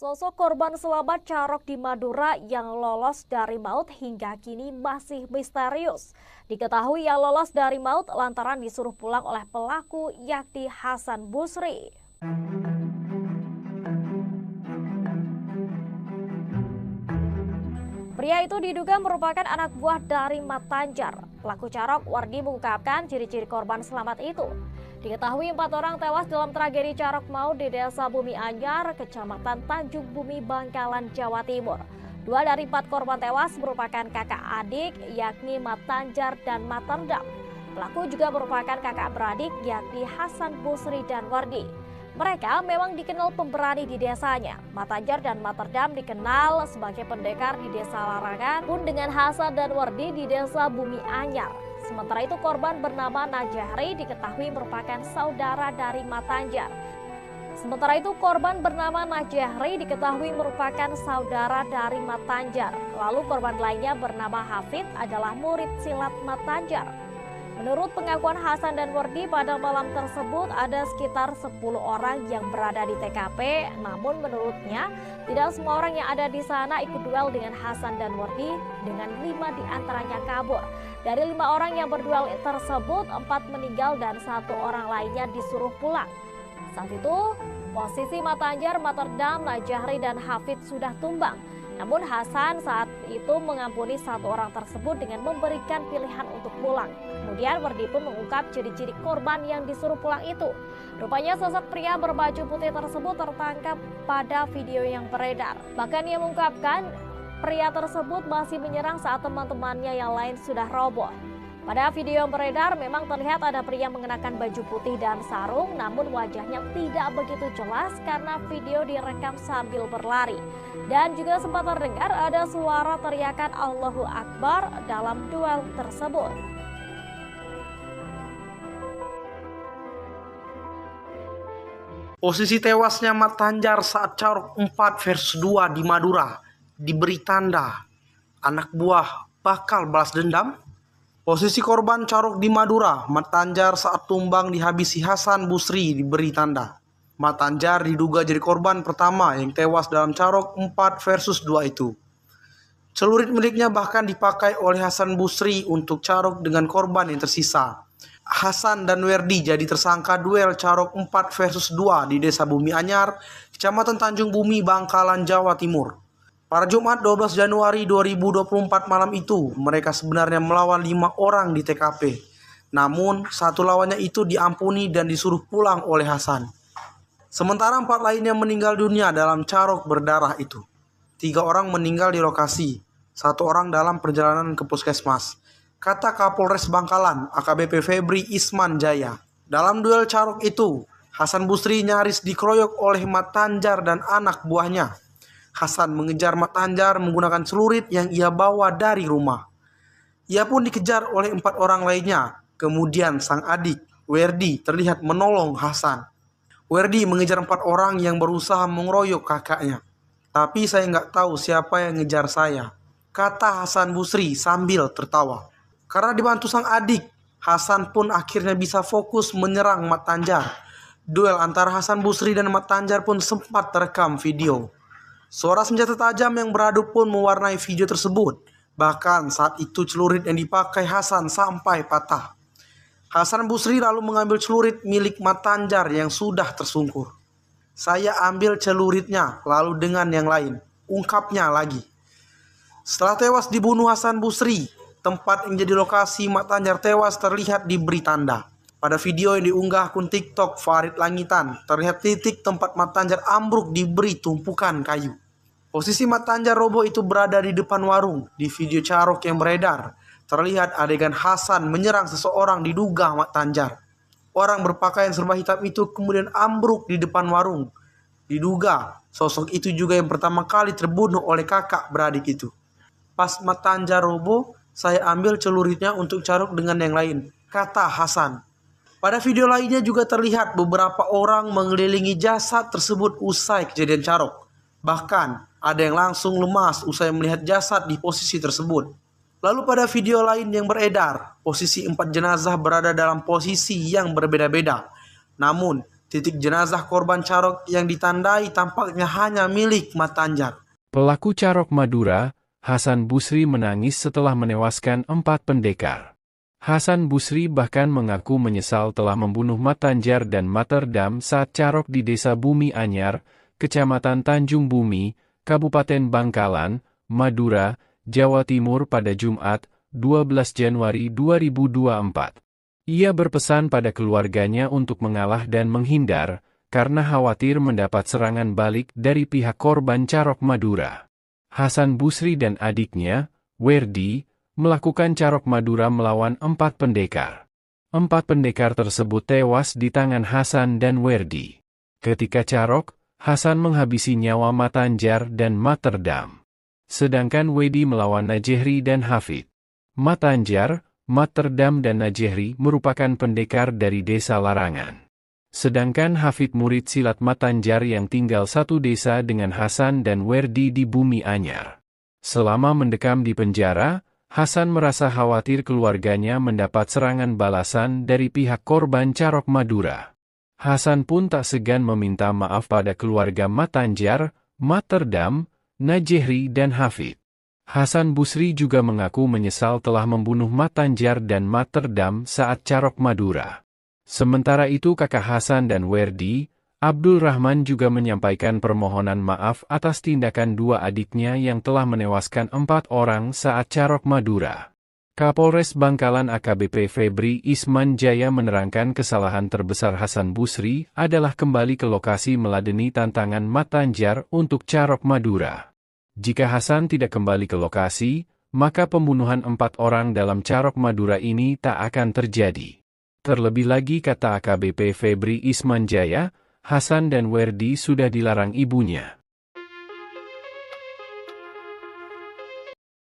Sosok korban selamat Carok di Madura yang lolos dari maut hingga kini masih misterius. Diketahui yang lolos dari maut lantaran disuruh pulang oleh pelaku yakni Hasan Busri. Pria itu diduga merupakan anak buah dari Mat Tanjar. Pelaku Carok, Wardi, mengungkapkan ciri-ciri korban selamat itu. Diketahui 4 orang tewas dalam tragedi Carok maut di Desa Bumi Anyar, Kecamatan Tanjung Bumi, Bangkalan, Jawa Timur. 2 dari 4 korban tewas merupakan kakak adik, yakni Mat Tanjar dan Mat Terdam. Pelaku juga merupakan kakak beradik, yakni Hasan Busri dan Wardi. Mereka memang dikenal pemberani di desanya. Mat Tanjar dan Mat Terdam dikenal sebagai pendekar di Desa Larangan, pun dengan Hasan dan Wardi di Desa Bumi Anyar. Sementara itu korban bernama Najahri diketahui merupakan saudara dari Mat Tanjar. Sementara itu korban bernama Najahri diketahui merupakan saudara dari Mat Tanjar. Lalu korban lainnya bernama Hafid adalah murid silat Mat Tanjar. Menurut pengakuan Hasan dan Wardi, pada malam tersebut ada sekitar 10 orang yang berada di TKP. Namun menurutnya tidak semua orang yang ada di sana ikut duel dengan Hasan dan Wardi, dengan 5 diantaranya kabur. Dari 5 orang yang berduel tersebut, 4 meninggal dan 1 orang lainnya disuruh pulang. Saat itu posisi Mat Tanjar, Mat Terdam, Najahri dan Hafid sudah tumbang. Namun Hasan saat itu mengampuni 1 orang tersebut dengan memberikan pilihan untuk pulang. Kemudian Wardi pun mengungkap ciri-ciri korban yang disuruh pulang itu. Rupanya sosok pria berbaju putih tersebut tertangkap pada video yang beredar. Bahkan ia mengungkapkan pria tersebut masih menyerang saat teman-temannya yang lain sudah roboh. Pada video yang beredar memang terlihat ada pria mengenakan baju putih dan sarung, namun wajahnya tidak begitu jelas karena video direkam sambil berlari. Dan juga sempat terdengar ada suara teriakan Allahu Akbar dalam duel tersebut. Posisi tewasnya Mat Tanjar saat Carok 4 versus 2 di Madura diberi tanda anak buah bakal balas dendam. Posisi korban Carok di Madura, Mat Tanjar saat tumbang dihabisi Hasan Busri diberi tanda. Mat Tanjar diduga jadi korban pertama yang tewas dalam Carok 4 versus 2 itu. Celurit miliknya bahkan dipakai oleh Hasan Busri untuk Carok dengan korban yang tersisa. Hasan dan Wardi jadi tersangka duel Carok 4 versus 2 di Desa Bumi Anyar, Kecamatan Tanjung Bumi, Bangkalan, Jawa Timur. Pada Jumat 12 Januari 2024 malam itu, mereka sebenarnya melawan 5 orang di TKP. Namun, 1 lawannya itu diampuni dan disuruh pulang oleh Hasan. Sementara 4 lainnya meninggal dunia dalam Carok berdarah itu. 3 orang meninggal di lokasi, 1 orang dalam perjalanan ke puskesmas. Kata Kapolres Bangkalan, AKBP Febri Isman Jaya. Dalam duel Carok itu, Hasan Busri nyaris dikeroyok oleh Mat Tanjar dan anak buahnya. Hasan mengejar Mat Tanjar menggunakan celurit yang ia bawa dari rumah. Ia pun dikejar oleh 4 orang lainnya. Kemudian sang adik, Wardi, terlihat menolong Hasan. Wardi mengejar 4 orang yang berusaha mengeroyok kakaknya. Tapi saya nggak tahu siapa yang ngejar saya, kata Hasan Busri sambil tertawa. Karena dibantu sang adik, Hasan pun akhirnya bisa fokus menyerang Mat Tanjar. Duel antara Hasan Busri dan Mat Tanjar pun sempat terekam video. Suara senjata tajam yang beradu pun mewarnai video tersebut. Bahkan saat itu celurit yang dipakai Hasan sampai patah. Hasan Busri lalu mengambil celurit milik Mat Tanjar yang sudah tersungkur. Saya ambil celuritnya lalu dengan yang lain, ungkapnya lagi. Setelah tewas dibunuh Hasan Busri, tempat yang jadi lokasi Mat Tanjar tewas terlihat diberi tanda. Pada video yang diunggah akun TikTok Farid Langitan, terlihat titik tempat Mat Tanjar ambruk diberi tumpukan kayu. Posisi Mat Tanjar roboh itu berada di depan warung. Di video Carok yang beredar, terlihat adegan Hasan menyerang seseorang diduga Mat Tanjar. Orang berpakaian serba hitam itu kemudian ambruk di depan warung. Diduga sosok itu juga yang pertama kali terbunuh oleh kakak beradik itu. Pas Mat Tanjar roboh, saya ambil celuritnya untuk Carok dengan yang lain, kata Hasan. Pada video lainnya juga terlihat beberapa orang mengelilingi jasad tersebut usai kejadian Carok. Bahkan ada yang langsung lemas usai melihat jasad di posisi tersebut. Lalu pada video lain yang beredar, posisi 4 jenazah berada dalam posisi yang berbeda-beda. Namun Titik jenazah korban Carok yang ditandai tampaknya hanya milik Mat Tanjar. Pelaku Carok Madura, Hasan Busri menangis setelah menewaskan 4 pendekar. Hasan Busri bahkan mengaku menyesal telah membunuh Mat Tanjar dan Materdam saat Carok di Desa Bumi Anyar, Kecamatan Tanjung Bumi, Kabupaten Bangkalan, Madura, Jawa Timur pada Jumat, 12 Januari 2024. Ia berpesan pada keluarganya untuk mengalah dan menghindar, karena khawatir mendapat serangan balik dari pihak korban Carok Madura. Hasan Busri dan adiknya, Werdi, melakukan Carok Madura melawan 4 pendekar. 4 pendekar tersebut tewas di tangan Hasan dan Werdi. Ketika Carok, Hasan menghabisi nyawa Mat Tanjar dan Materdam. Sedangkan Werdi melawan Najehri dan Hafid. Mat Tanjar, Materdam dan Najehri merupakan pendekar dari desa Larangan. Sedangkan Hafid murid silat Mat Tanjar yang tinggal satu desa dengan Hasan dan Werdi di Bumi Anyar. Selama mendekam di penjara, Hasan merasa khawatir keluarganya mendapat serangan balasan dari pihak korban Carok Madura. Hasan pun tak segan meminta maaf pada keluarga Mat Tanjar, Materdam, Najehri dan Hafid. Hasan Busri juga mengaku menyesal telah membunuh Mat Tanjar dan Materdam saat Carok Madura. Sementara itu kakak Hasan dan Werdi, Abdul Rahman juga menyampaikan permohonan maaf atas tindakan 2 adiknya yang telah menewaskan 4 orang saat Carok Madura. Kapolres Bangkalan AKBP Febri Isman Jaya menerangkan kesalahan terbesar Hasan Busri adalah kembali ke lokasi meladeni tantangan Mat Tanjar untuk Carok Madura. Jika Hasan tidak kembali ke lokasi, maka pembunuhan 4 orang dalam Carok Madura ini tak akan terjadi. Terlebih lagi kata AKBP Febri Isman Jaya, Hasan dan Werdi sudah dilarang ibunya.